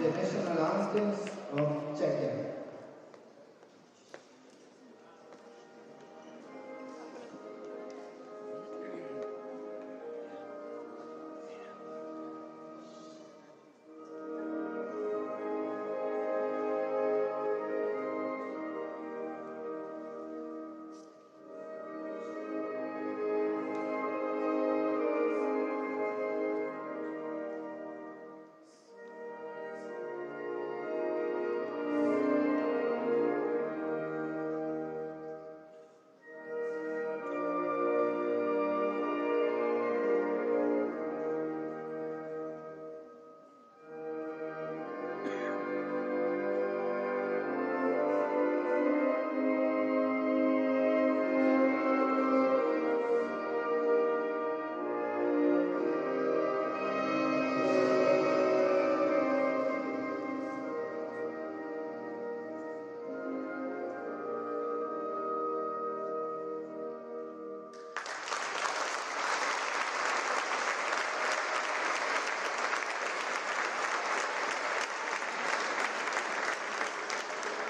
the national anthems of Czechia.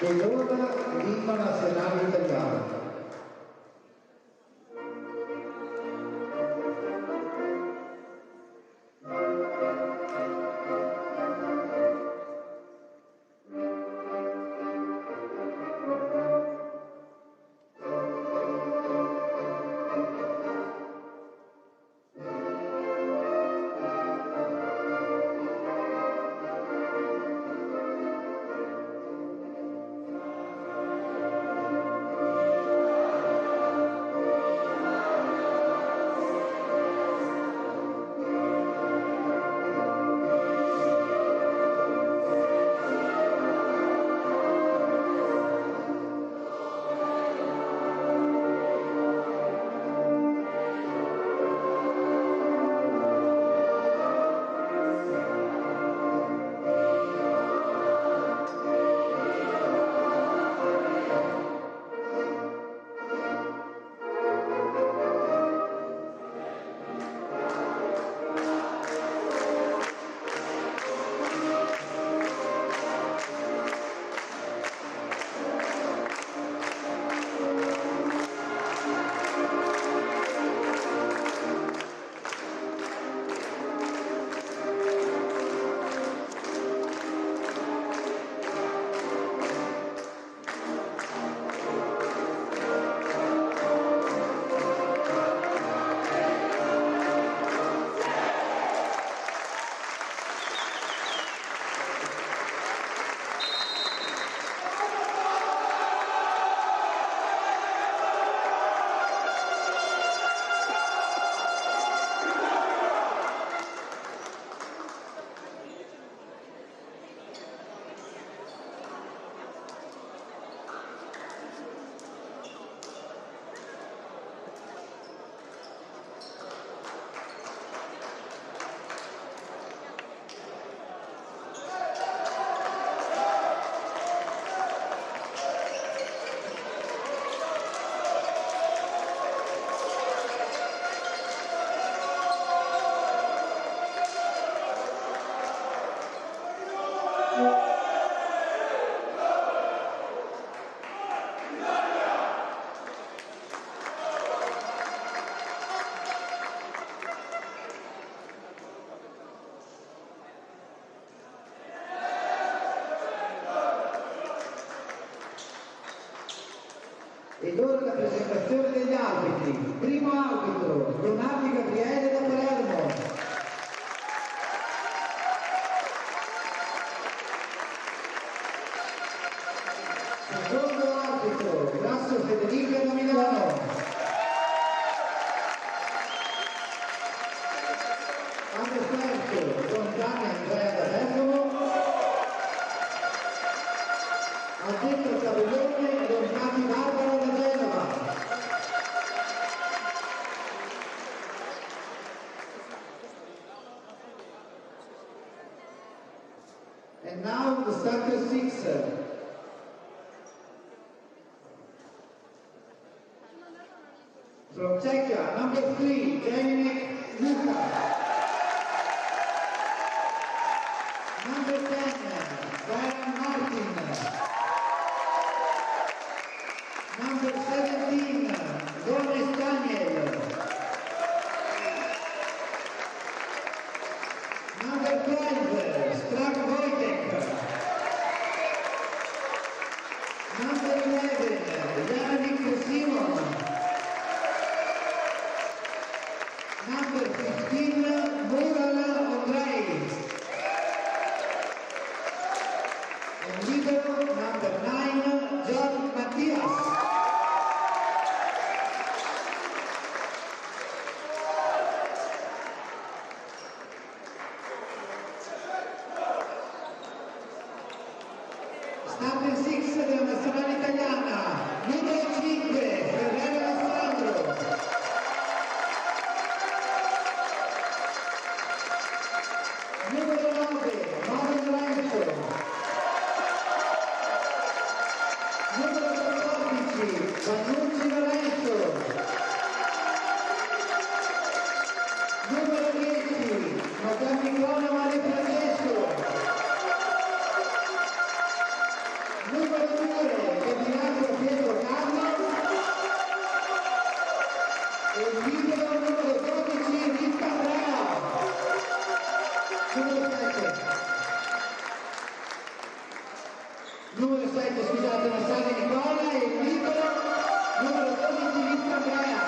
Ed ora l'inno nazionale italiano. Ed ora la presentazione degli arbitri. Primo arbitro, Donati Gabriele da Palermo. Secondo arbitro, Grasso Federico da Milano. Anno terzo, Fontana Andrea da Bergamo. Addetto al tabellone, Donati Barbara da Genova. And now the starter six. From Czechia, number 3, Dominik Luka. Number 10, Starting 6 della nazionale italiana, numero 5, Ferrero Alessandro. Numero 9, Mauro Lorenzo. Numero 14, Vannucci Lorenzo. Numero 10, Madame Nicola Maria Francesco. Numero 2, Ferdinando Pietro Carlo. E il libero numero 12, Ricca Andrea. Numero 7, scusate, Massani Nicola. E il libero numero 12, Ricca Andrea.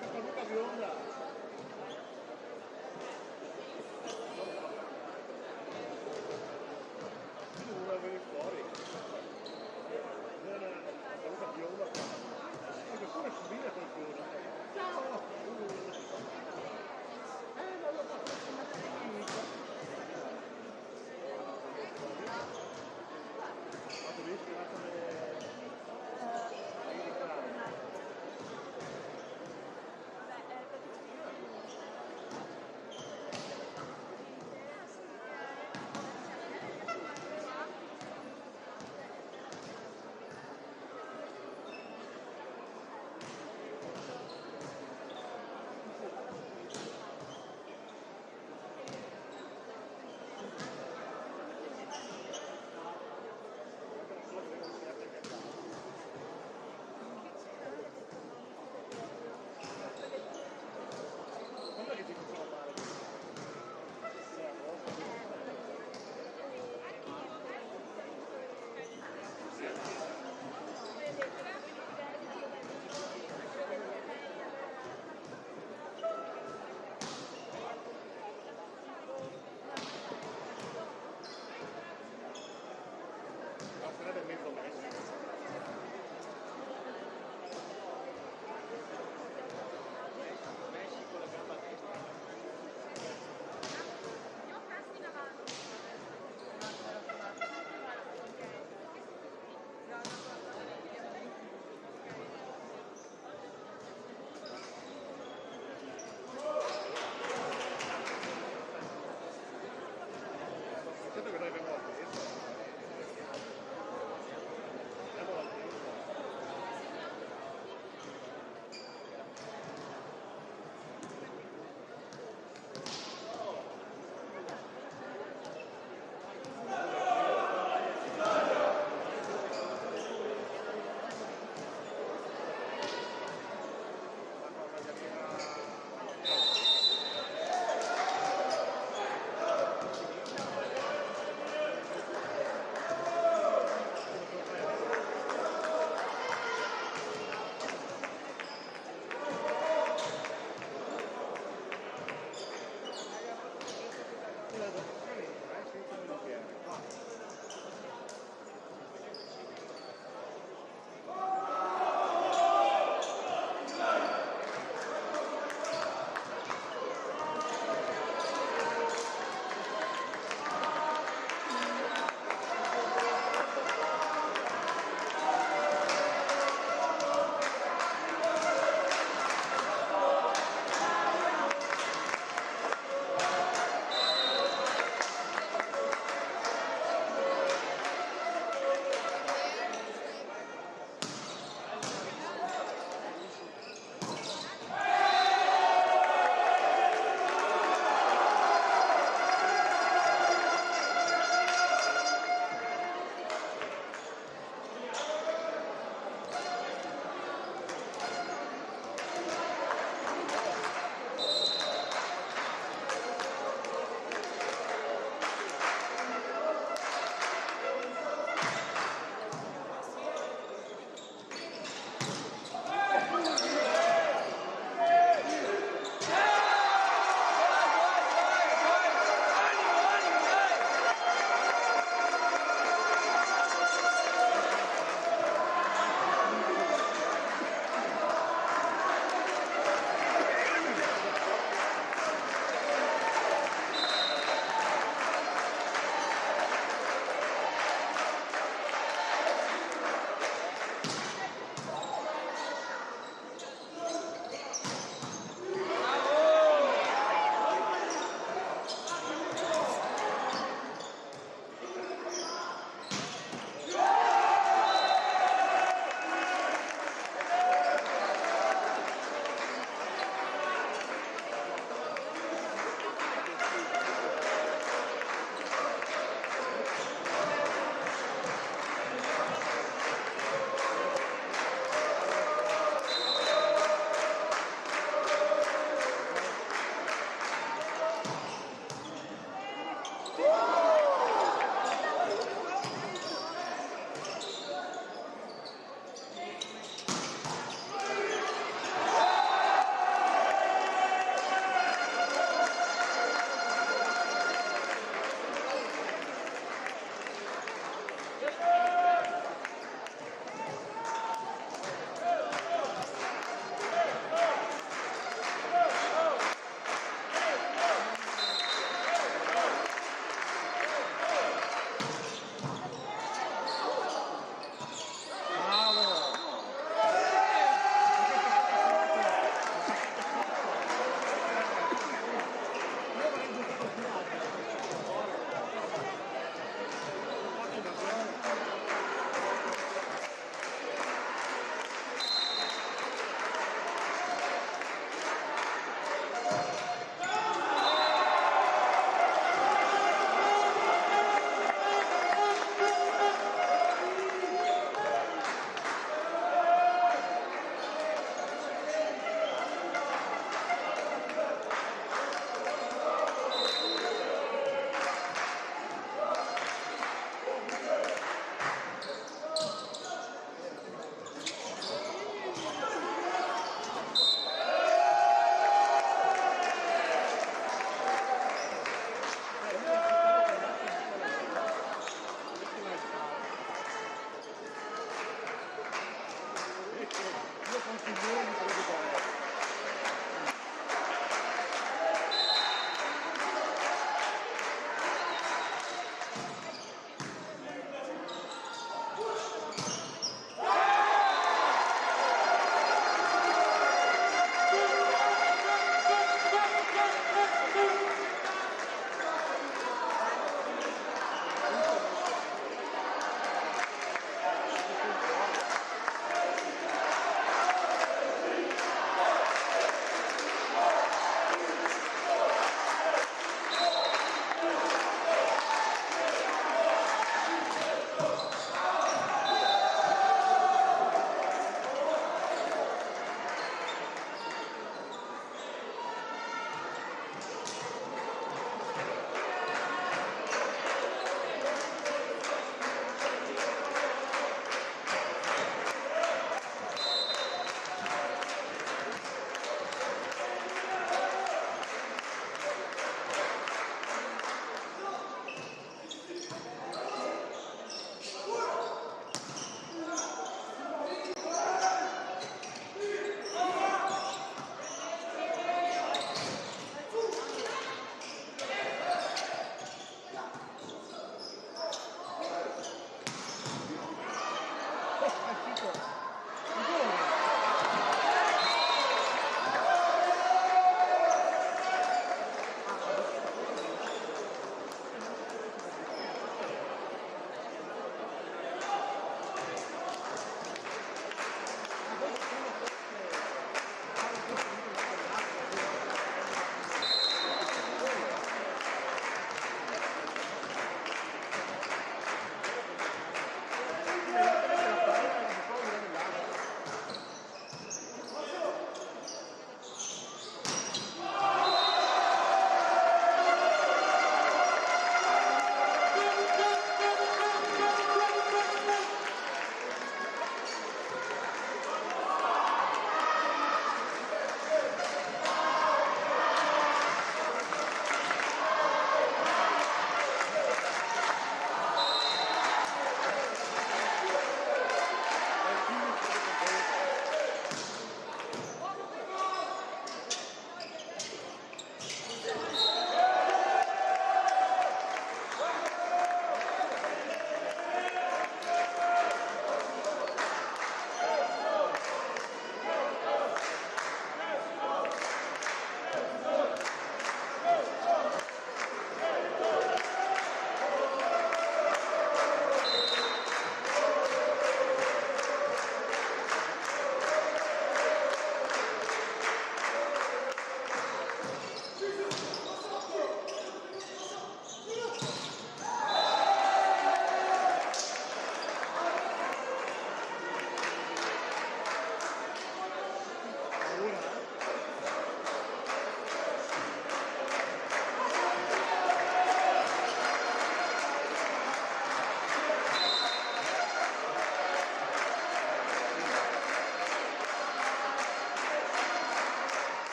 è caduta bionda. Non la vedi fuori. È caduta bionda. Anche pure subire qualcuno. Ciao! Non l'ho fatto fatto visto come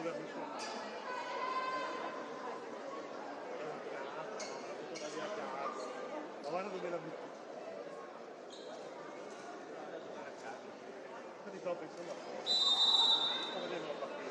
dove ha messo ma guarda dove l'ha messo. Infatti stavo pensando a vedere la partita.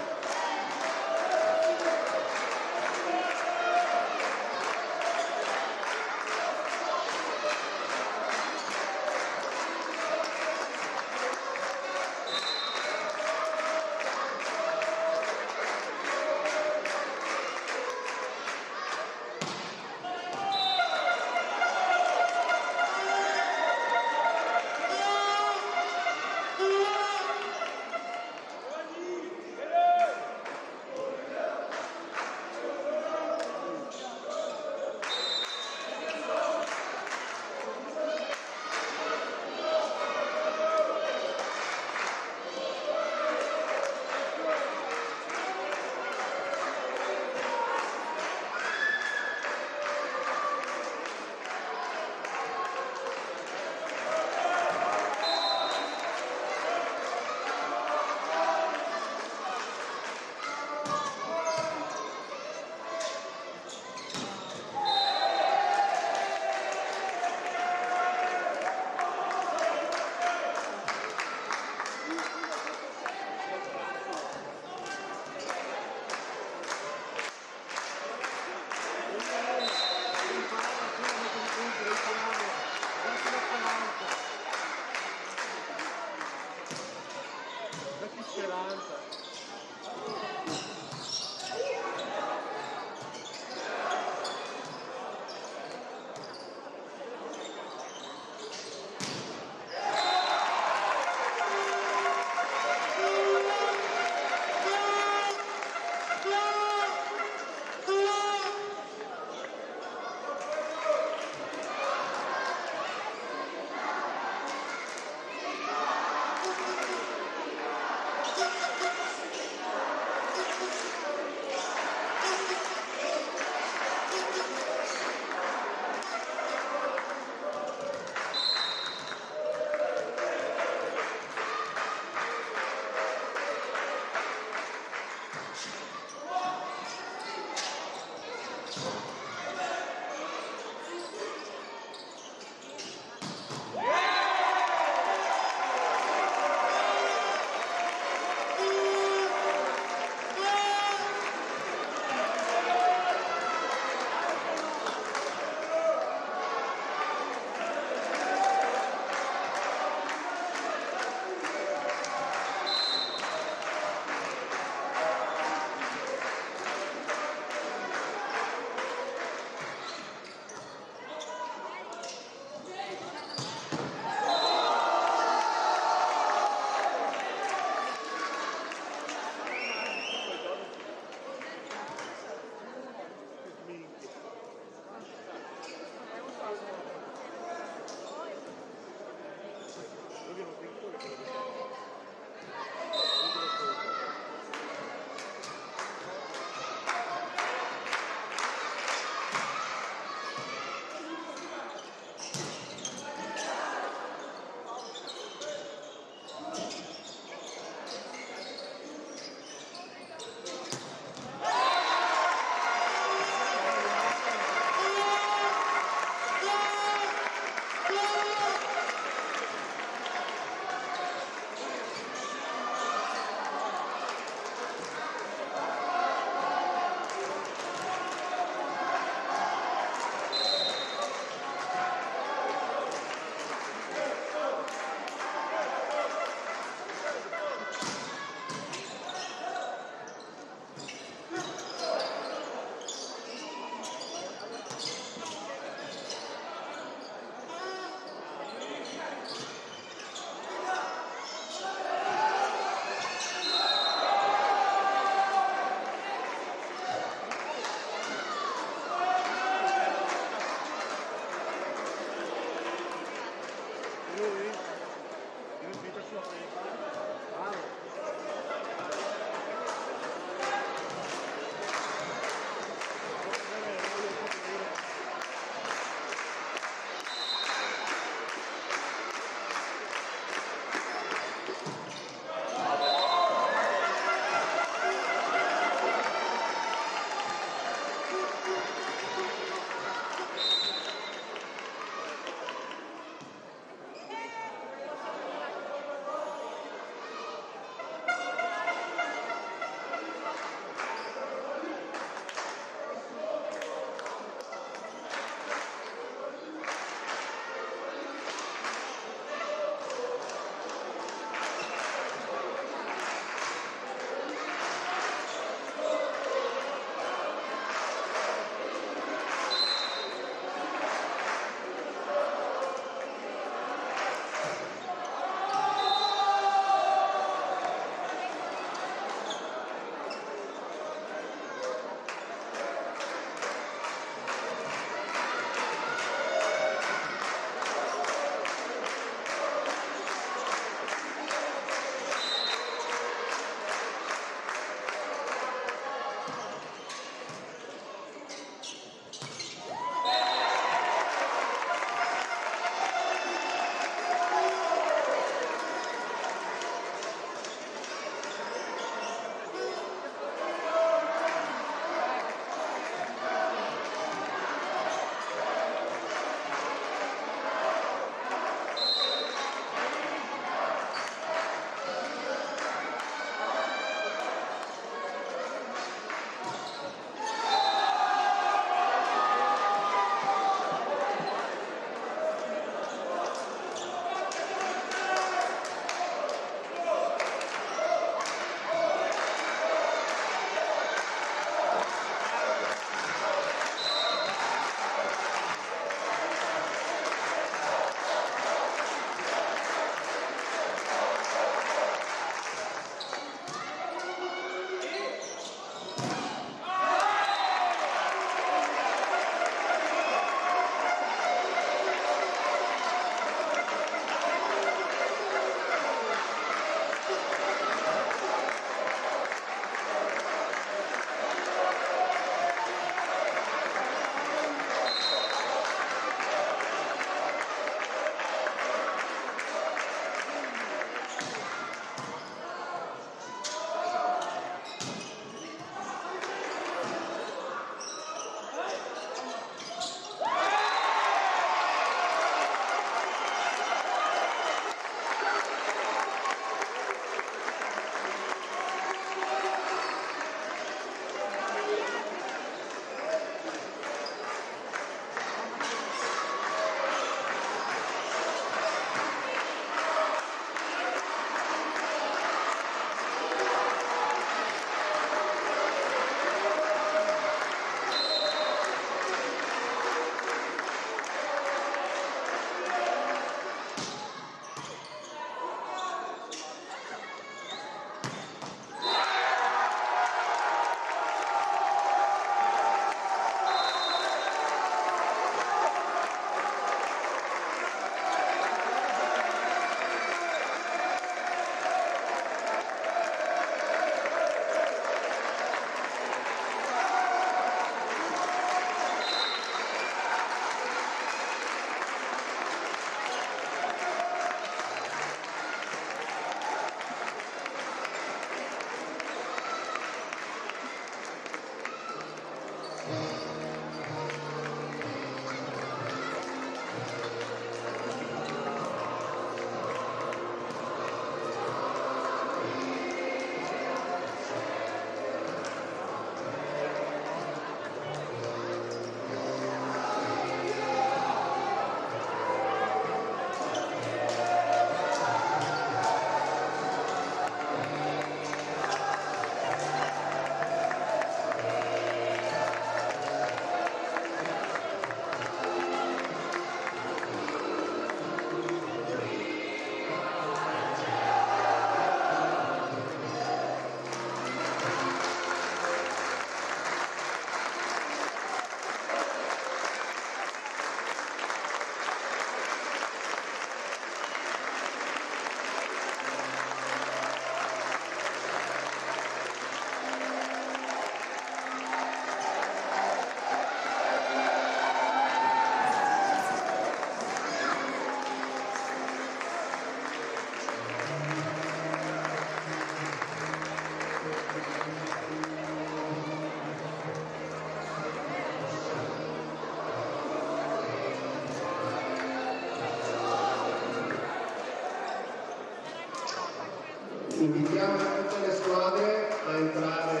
Invitiamo tutte le squadre a entrare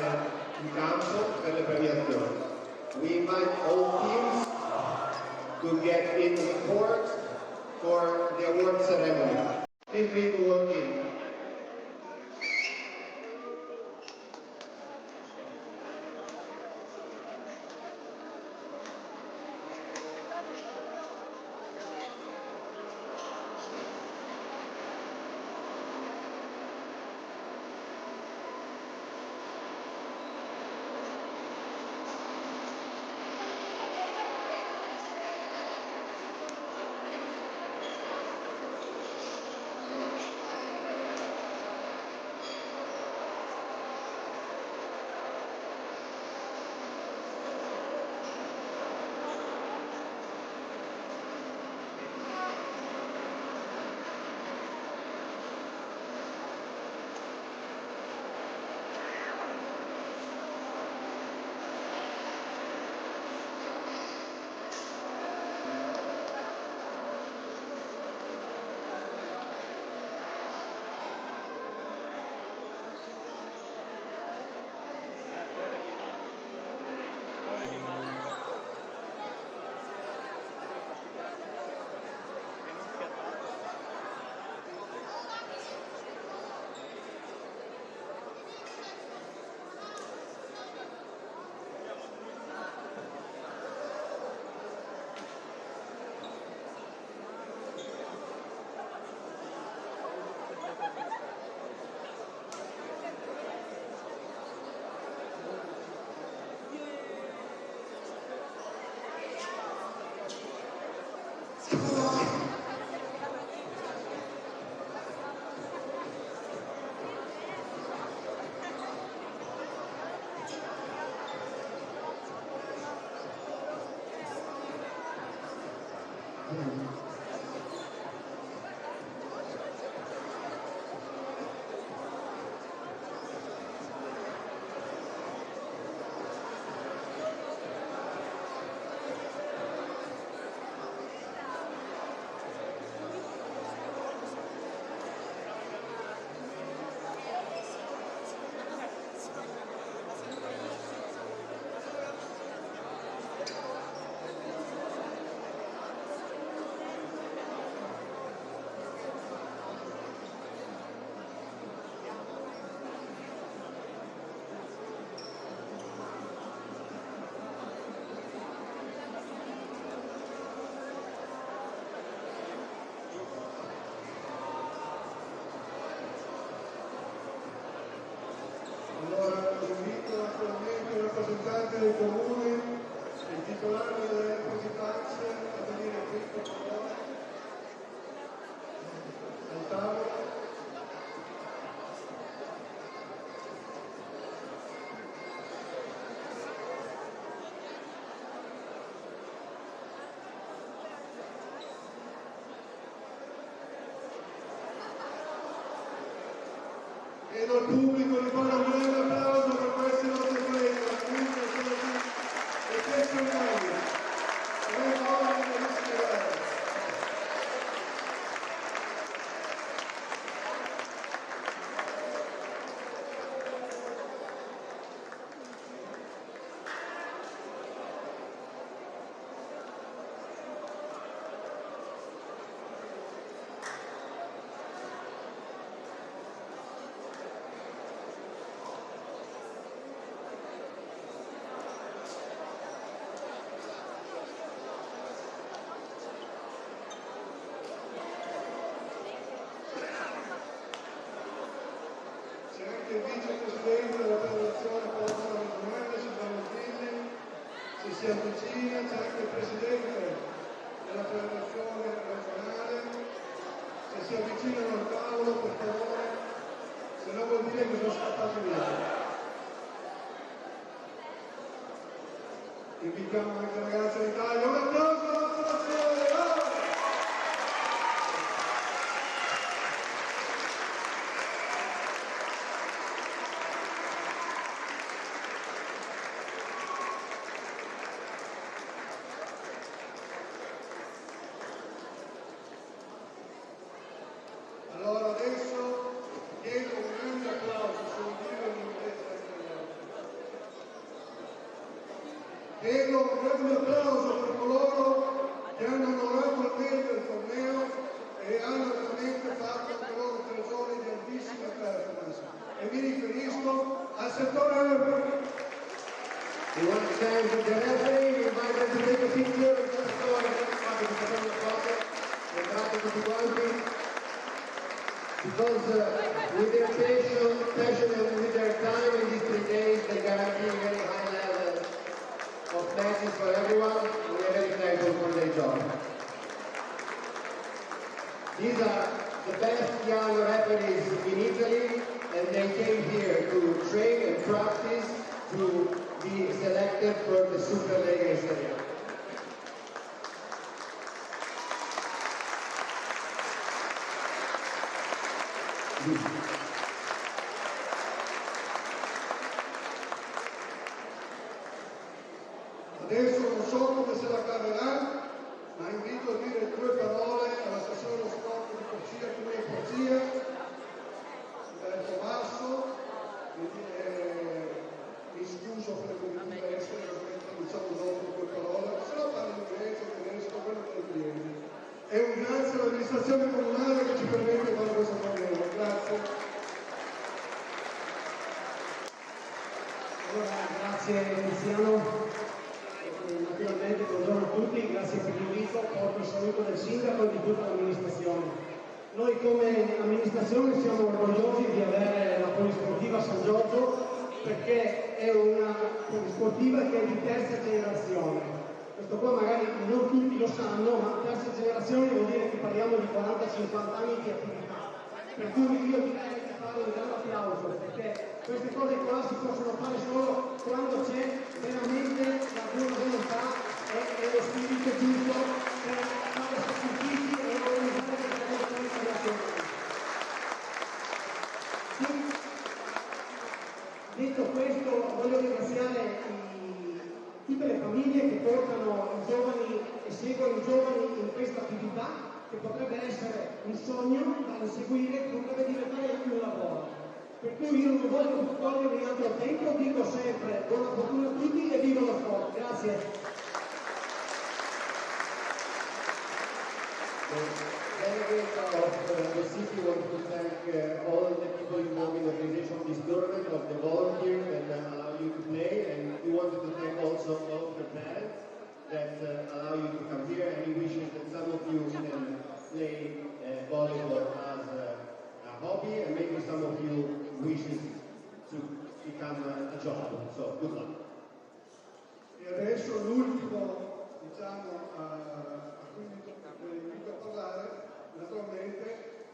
in campo per le premiazioni. We invite all teams to get in the court for the award ceremony. Feel free to walk in. Allora invito naturalmente il rappresentante del comune, il titolare delle rappresentanze a venire qui per favore, al tavolo. Chiedo al pubblico di fare un grande applauso per questi nostri colleghi, comunque sono qui eccezionali. Prego ora di rischiare. Il vicepresidente della federazione pallavolo regionale, Silvano Figli, se si avvicina, c'è anche il presidente della federazione regionale, se si avvicinano al tavolo per favore, se no vuol dire che sono scappati via. Invitiamo anche la ragazza d'Italia, un applauso alla federazione! Allora adesso chiedo un grande because with their passion and with their time in these 3 days, they guarantee a very high level of matches for everyone. We are very thankful for their job. These are the best young referees in Italy, and they came here to train and practice to be selected for the Superlega in Serie A. Adesso non so come se la caverà, ma invito a dire 2 parole all'assessore allo sport di Porcia, Comune Porcia, Alberto Basso, mi scuso per le comitive estere, perché traduciamo dopo 2 parole, se no parlo inglese, tedesco, quello che viene. E un grazie all'amministrazione comunale che ci permette di fare questo torneo. Grazie. Allora, grazie Tiziano. Naturalmente buongiorno a tutti, grazie per l'invito, porto il saluto del sindaco e di tutta l'amministrazione. Noi come amministrazione siamo orgogliosi di avere la polisportiva San Giorgio perché è una polisportiva che è di terza generazione. Questo qua magari non tutti lo sanno, ma terza generazione vuol dire che parliamo di 40-50 anni di attività. Per cui io direi di fare un grande applauso perché queste cose qua si possono fare solo quando c'è veramente la buona volontà e lo spirito giusto per fare sacrifici e organizzare le tradizioni internazionali. Detto questo, voglio ringraziare tutte le famiglie che portano i giovani e seguono i giovani in questa attività che potrebbe essere un sogno da inseguire, che potrebbe diventare anche un lavoro. Per cui io non voglio togliermi altro tempo, dico sempre buona fortuna a tutti e viva lo sport. Grazie. Delegate of the city want to thank all the people involved in the organization of this tournament, of the volunteers that allow you to play, and we wanted to thank also all of the parents that allow you to come here, and we wish that some of you can play volleyball as a hobby, and maybe some of you wishes to become a job. So good luck. E adesso l'ultimo, diciamo, a cui invito a parlare, naturalmente,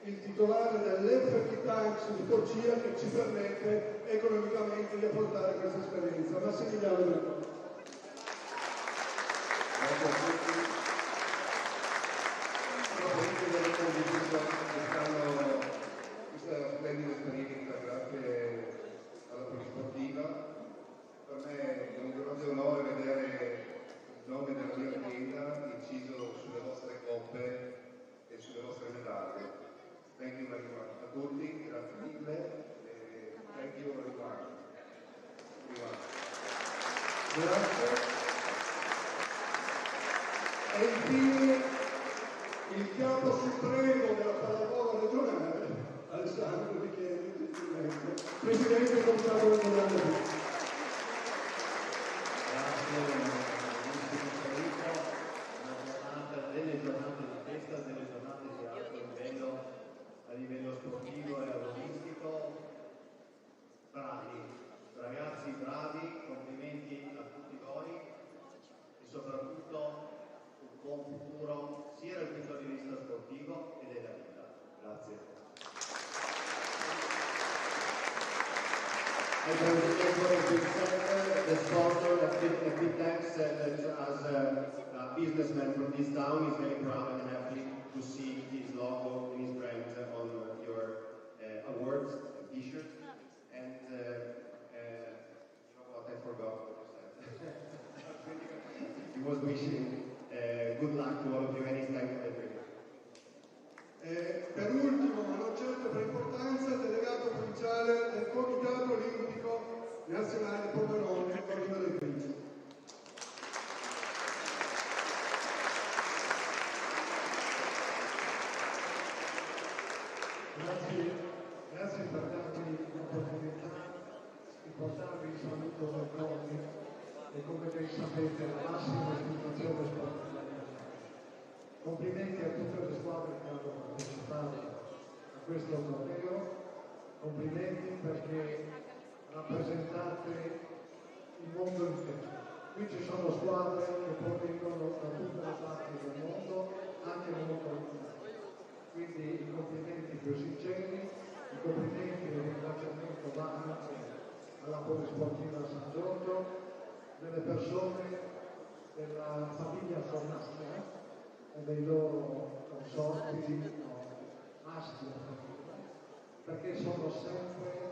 il titolare dell'FP Tanks di Porcia che ci permette economicamente di affrontare questa esperienza. Massimiliano Bertone. Grazie a tutti. Sono felice di aver condiviso quest'anno questa splendida esperienza grazie alla polisportiva. Per me è un grande onore vedere il nome della mia azienda inciso sulle vostre coppe e sulle vostre medaglie. Thank you very much a tutti, grazie mille e thank you very much. Grazie. E infine il capo supremo della pallavolo regionale, Alessandro Micheli, gentilmente, presidente del comitato regionale. Delle giornate di festa, delle giornate di alto livello a livello sportivo e agonistico. Bravi, ragazzi bravi, complimenti a tutti voi e soprattutto un buon futuro sia dal punto di vista sportivo che della vita. Grazie. I congratulate the sponsor of FP Tanks as a businessman from this town is very proud and happy to see his logo and his brand on your awards and t-shirts. And you know what, I forgot what you said. He was wishing good luck to all of you and he's thankful for you. Per ultimo, ma non certo per importanza, delegato provinciale del Comitato Olimpico Nazionale Pordenone, Cortina del Principe. Grazie per darmi l'opportunità di portarvi il saluto del CONI e come ben sapete la massima istituzione sportiva. Complimenti a tutte le squadre che hanno partecipato a questo torneo. Complimenti perché rappresentate il mondo intero. Qui ci sono squadre che provengono da tutte le parti del mondo, anche molto lontane. Quindi i complimenti più sinceri, i complimenti e il ringraziamento vanno alla Polisportiva San Giorgio, delle persone della famiglia Fornasca e dei loro consorti, maschi e femminili, perché sono sempre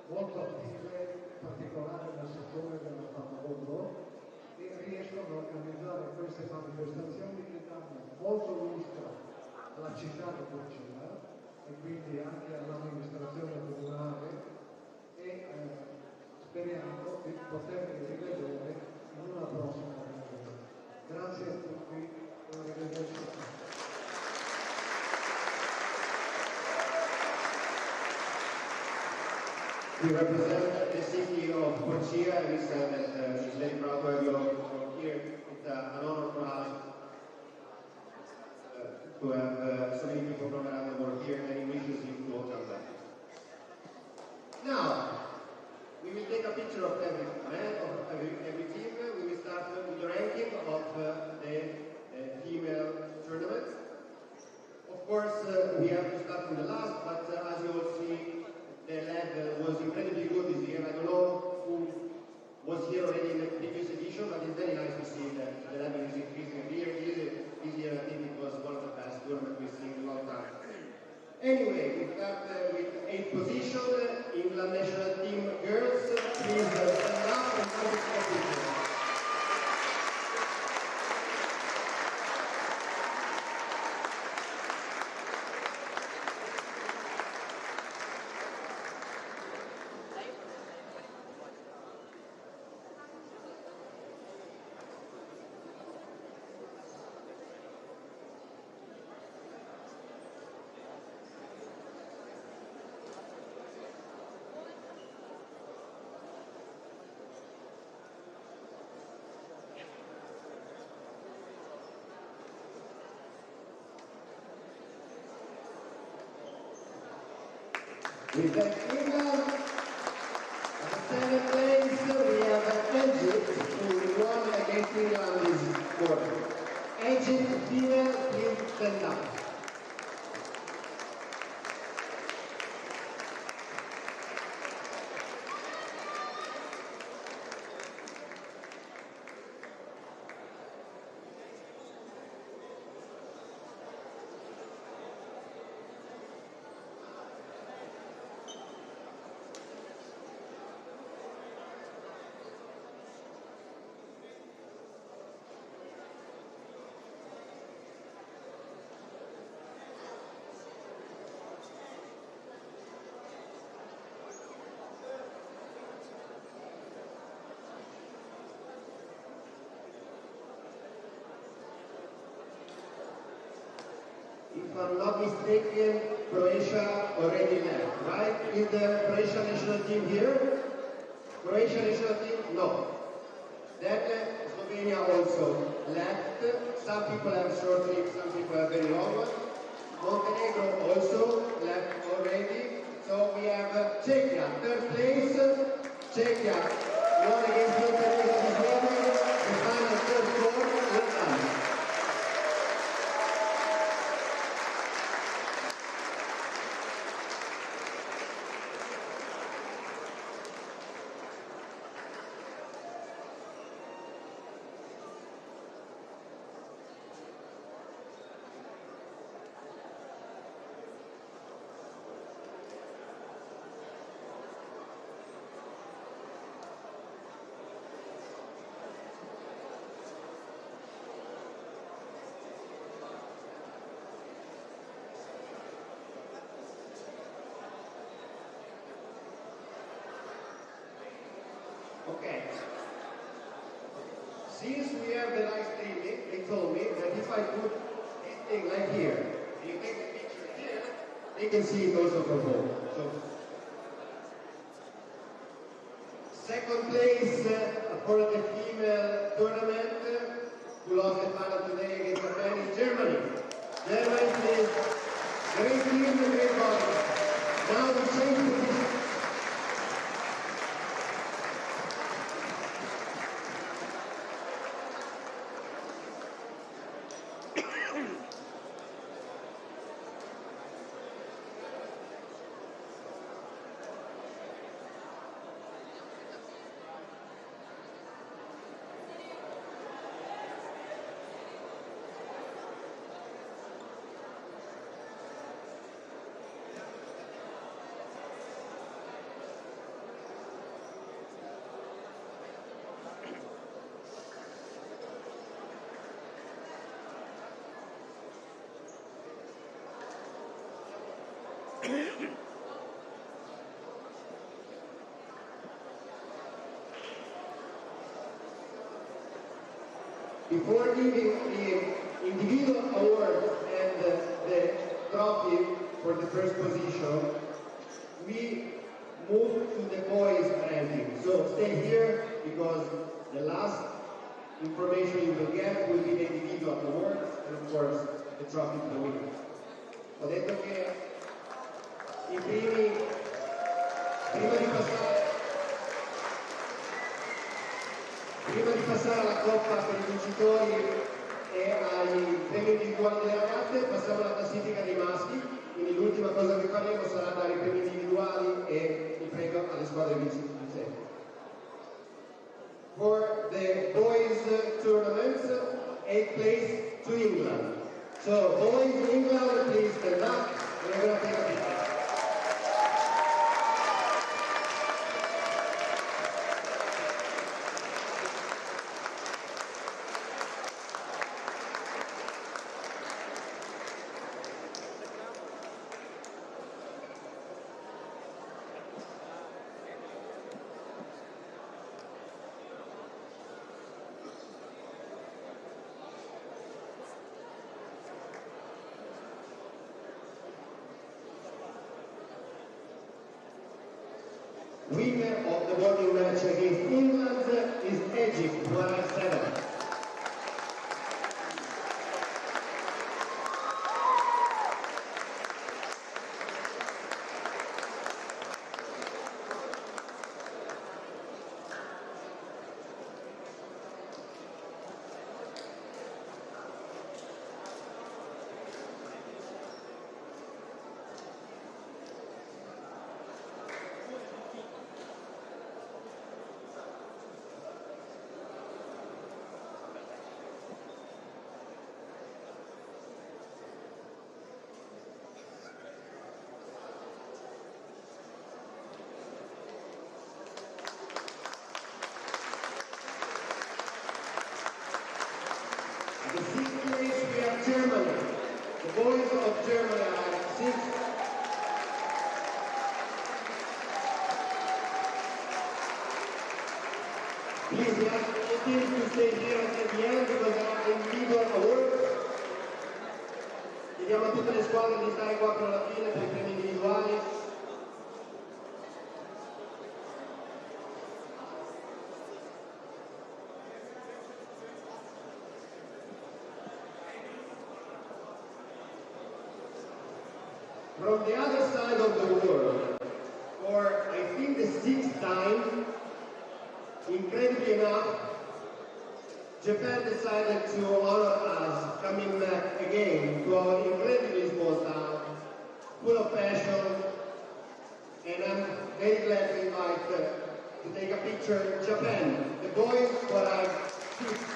molto attive, in particolare nel settore della pallavolo, e riescono a organizzare queste manifestazioni che danno molto lustro alla città di Corcina e quindi anche all'amministrazione comunale e speriamo di poterli rivedere in una prossima occasione. Grazie a tutti e arrivederci. We represent the city of Corcia, and we said that she's very proud to have you all here. It's an honor for us to have so many people from around the world here, and he wishes you to all come back. Now, we will take a picture of every man, of every team. We will start with the ranking of the female tournament. Of course, we have to start from the last, but as you all see, the level was incredibly good this year. I don't know who was here already in the previous edition, but it's very nice to see that the level is increasing every year. This year I think it was one of the best tournaments we've seen in a long time. Anyway, we start with 8th position, England national team girls. Please stand up and come to the picture. With that England, at the 7th place, we have Egypt, who won against England this quarter. Egypt female, please stand up. If I'm not mistaken, Croatia already left, right? Is the Croatian national team here? Croatian national team? No. Then Slovenia also left. Some people have short sleeves, some people have very long ones. Montenegro also left already. So we have Czechia, 3rd place. Czechia won against Montenegro this morning. The final 3rd score, Latvia. Okay. Since we have the live streaming, they told me that if I put this thing like here, and you take the picture here, they can see it also from home. So, 2nd place for the female tournament, who lost the final today against Japan, is Germany. Germany is great team. been a great body. Now we change position. Before giving the individual award and the trophy for the first position, we move to the boys ranking. So stay here because the last information you will get will be the individual awards and of course the trophy to the winner. Ho detto che i prima di passare alla coppa per i vincitori e ai premi individuali delle ragazze, passiamo alla classifica dei maschi, quindi l'ultima cosa che faremo sarà dare i premi individuali e il premio alle squadre vincenti. For the boys tournament, 8th place to England. So boys England, please stand up. We're going to take a picture. Winner of the voting match against England is Egypt, 107. The 6th place we have Germany. The boys of Germany are 6th. Please, we ask all teams to stay here at the end because there are individual awards. Chiediamo a tutte le squadre di stare qua fino alla fine per i premi individuali. From the other side of the world, for I think the 6th time, incredibly enough, Japan decided to honor us coming back again to our incredibly small town, full of passion, and I'm very glad to invite to take a picture Japan. The boys who are 6th.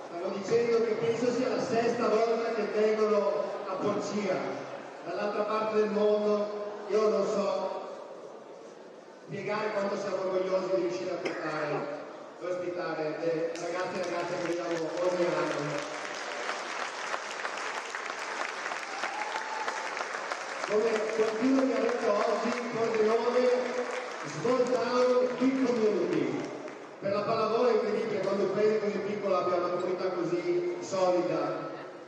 Stavo dicendo che penso sia la 6ª volta che vengono a Porcia, dall'altra parte del mondo. Io non so spiegare quanto siamo orgogliosi di riuscire a portare e ospitare le ragazze e ragazze che vediamo ogni anno. Come qualcuno mi ha detto oggi, il Pordenone, small town, big community. Per la pallavolo è incredibile quando un paese così piccolo abbia una comunità così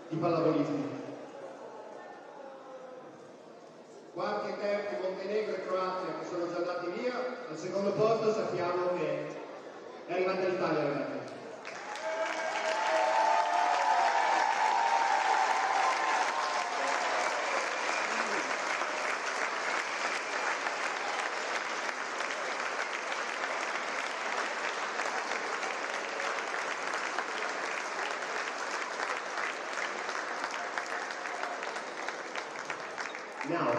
di pallavolisti. Quarti e terzi Montenegro e Croazia che sono già andati via, al secondo posto sappiamo che è arrivata l'Italia, ragazzi. Now,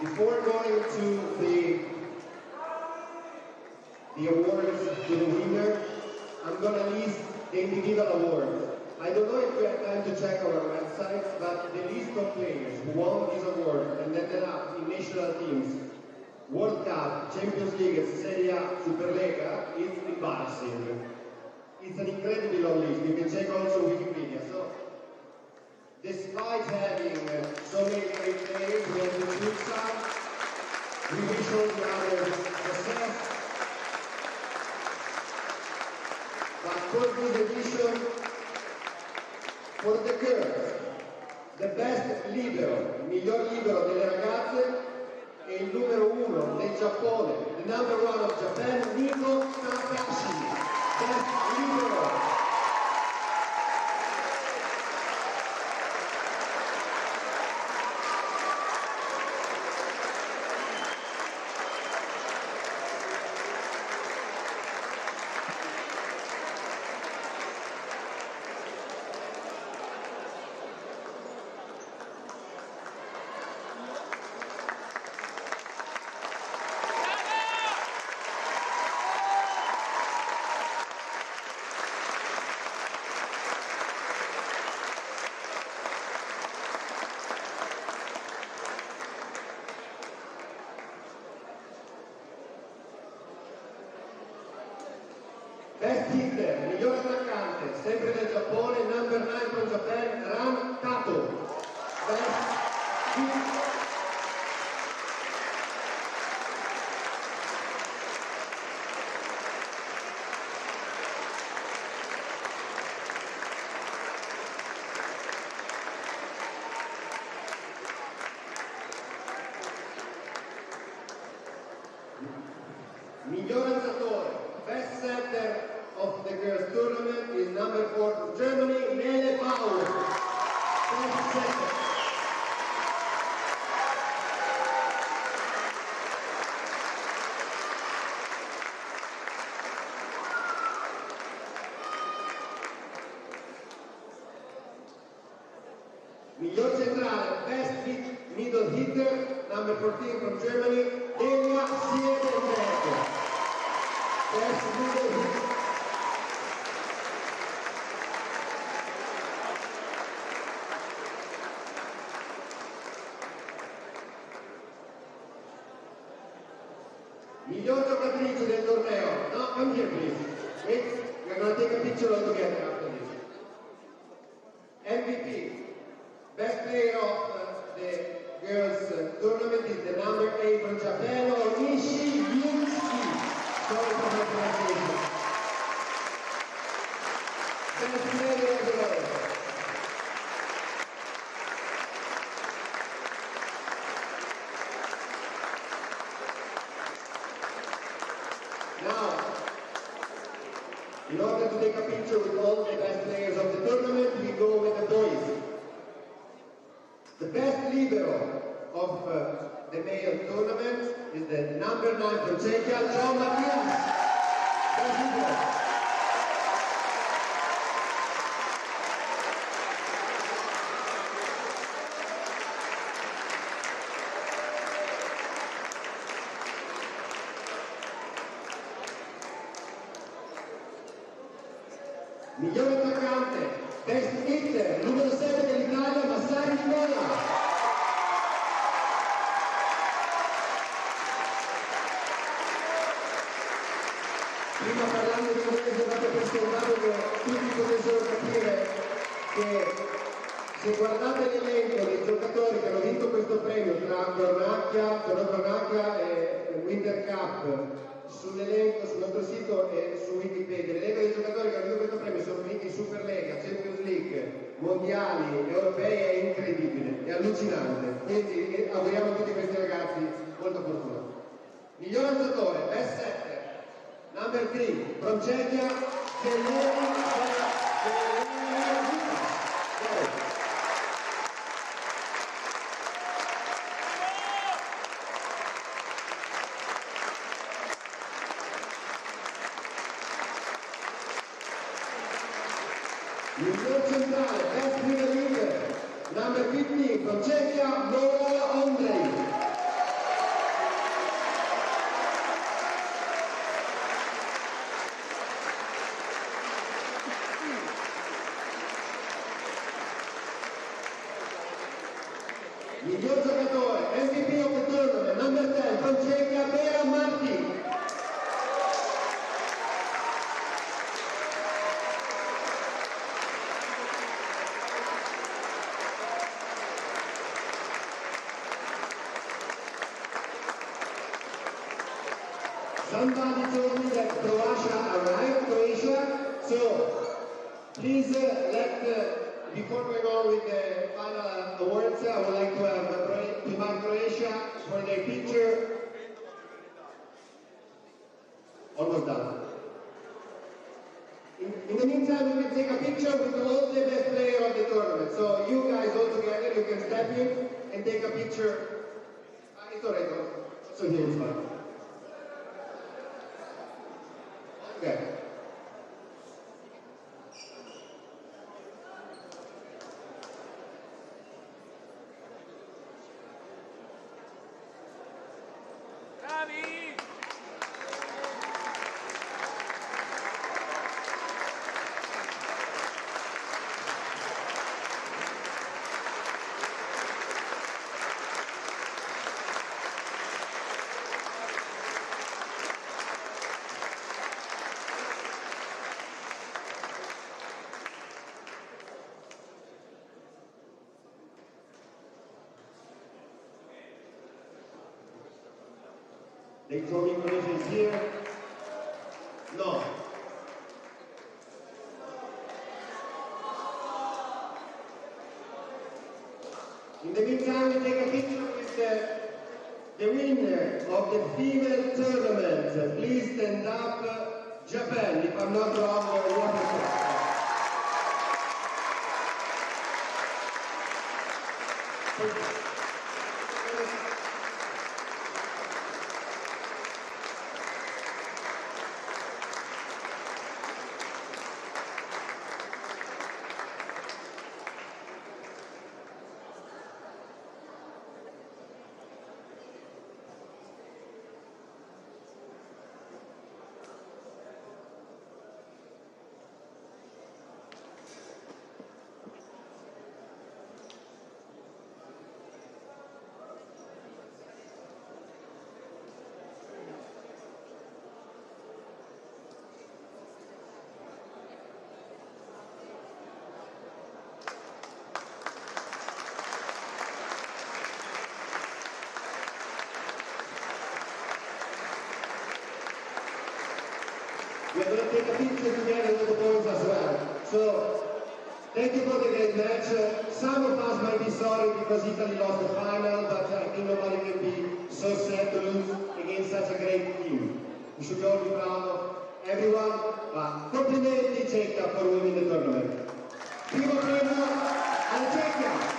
before going to the awards to the winner, I'm going to list the individual awards. I don't know if we have time to check our website, but the list of players who won this award and ended up in national teams, World Cup, Champions League, Serie A, Superlega, is embarrassing. It's an incredibly long list. You can check also Wikipedia. So, despite having so many great players, we have to choose some. We wish all the others success. But for this edition, for the girls, the best libero, il miglior libero delle ragazze è il numero 1 del Giappone, the number 1 of Japan, Nico Takashi. Best libero. Best hitter, miglior attaccante, sempre del Giappone, number 9 from Japan, Ran Kato. Best hitter. Miglior alzatore, best setter of the girls tournament is number 4 from Germany, Nele Bauer. Best setter. Miglior centrale, best middle hitter, number 14 from Germany, Delia Siebenberg. Best middle hitter. Miglior giocatrice del torneo. No, come here please. Wait, we're going to take a picture all together after this. MVP. Best player of the girls tournament is the number 8 from Japan, Onishi Yusuke. Sorry for my pronunciation. Best player of the world. Now, in order to take a picture with all the best players of the tournament, we go with the boys. The best libero of the male tournament is the number 9 from Czechia, John Matthias. Best libero. Miglior attaccante, best hitter, numero 7 dell'Italia, Massari Nicola. Prima parlando di inglese dato per scontato che tutti potessero capire che se guardate l'elenco dei giocatori che hanno vinto questo premio tra Cornacchia e Winter Cup, sull'elenco, sul nostro sito e su Wikipedia, l'elenco dei giocatori che hanno vinto questo premio sono finiti in Superlega, Champions League, mondiali, europei è incredibile, è allucinante. Quindi auguriamo a tutti questi ragazzi molta fortuna. Miglior alzatore, best setter, number 3, from Czechia, miglior centrale, best middle leader, number 15, from Czechia, Laura Ondrej. Miglior giocatore, MVP of the tournament, number 10, from Czechia, Vera Marti. Somebody told me that Croatia arrived, so please before we go with the final awards, I would like to invite Croatia for their picture. Almost done. In the meantime, we can take a picture with all the best players of the tournament. So you guys all together, you can step in and take a picture. It's alright, so here it's fine. Okay. They told me Croatia is here. No. In the meantime, we take a picture with the winner of the female tournament. Please stand up. Japan, if I'm not wrong, water. We are going to take a picture together with the boys as well. So, thank you for the great match. Some of us might be sorry because Italy lost the final, but I think nobody can be so sad to lose against such a great team. We should all be proud of everyone. Complimenti Czechia for winning the tournament. Primo premio alla Czechia!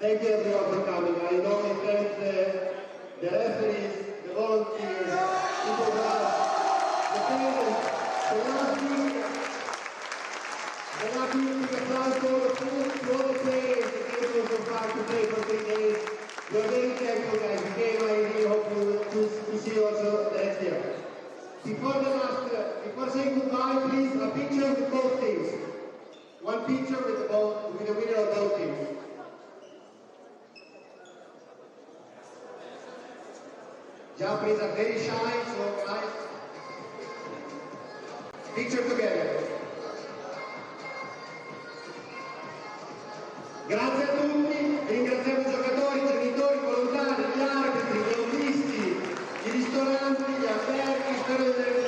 Thank you everyone for coming. I know we thank the referees, the volunteers, people the parents, the last week, the transport, to all the players that came so far to play for 3 days. We are very thankful guys. We came, I really hope to see you also next year. Before the last before saying goodbye, please, a picture with both teams. One picture with the winner of both teams. Japanese are very shy, so guys, picture together. Grazie a tutti, ringraziamo i giocatori, i genitori, i volontari, gli arbitri, gli autisti, i ristoranti, gli alberghi, spero di aver